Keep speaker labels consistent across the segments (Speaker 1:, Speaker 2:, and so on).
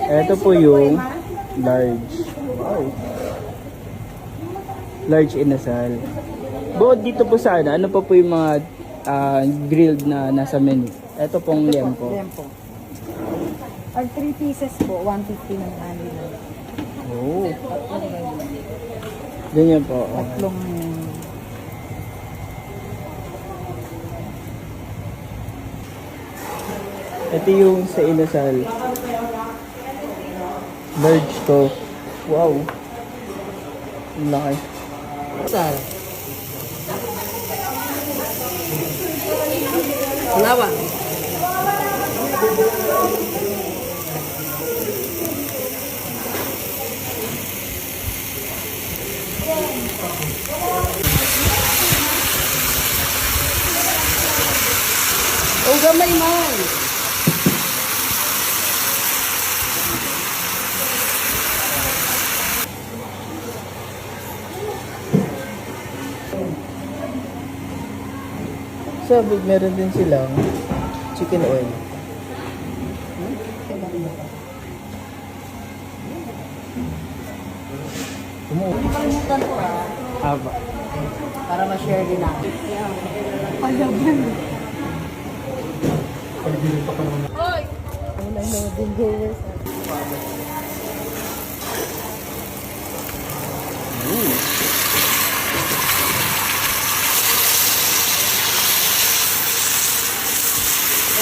Speaker 1: Ito po yung large. Wow. Large inasal. Bukod dito po sa ano pa po yung mga grilled na nasa menu. Ito pong liempo.
Speaker 2: Liempo. Pag 3 pieces po, 150 ng ani lang.
Speaker 1: Oh. Ganyan po.
Speaker 2: Tatlong
Speaker 1: Ito yung sa inasal. Large to. Wow. Ang laki.
Speaker 2: sal. Lawak. Oh, gamay man.
Speaker 1: Sabi, meron din silang chicken oil.
Speaker 2: Kalimutan ko
Speaker 1: Haba.
Speaker 2: para ma-share din natin. Wala na din viewers.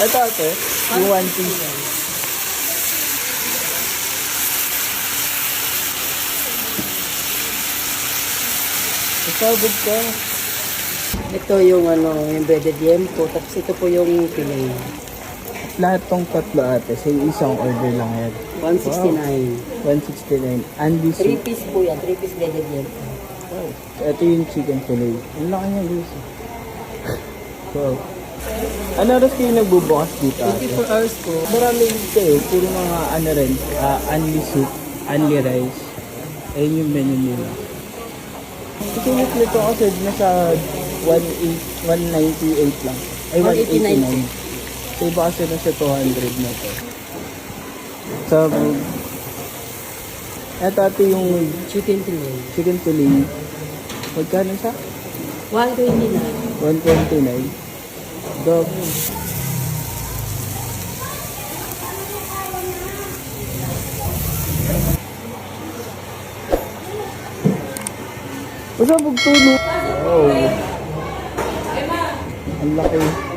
Speaker 1: Ito ate, yung one piece. Isabog ka.
Speaker 2: Ito yung yung breaded yempo, tapos ito po yung fillet.
Speaker 1: Lahat tong tatlo ate, sa isang order lang yan.
Speaker 2: 169.
Speaker 1: 169. Andy
Speaker 2: 3
Speaker 1: soup.
Speaker 2: piece po yan, 3 piece breaded yempo.
Speaker 1: Wow. Ito yung chicken fillet. Ang laki niya guys. Wow. Ano oras kayo nagbubukas dito ate?
Speaker 2: 24 hours po.
Speaker 1: Marami kayo, puro mga ano rin, only soup, only rice. Ayun yung menu nila. Ikinit nito kasi nasa 198 lang. Ay, 189. So iba kasi nasa 200 na to. So, eto ate yung
Speaker 2: Chicken fillet.
Speaker 1: chicken fillet. Magkano sa?
Speaker 2: 129.
Speaker 1: 129. Dog. Basta magtulo. Oh. Ang laki.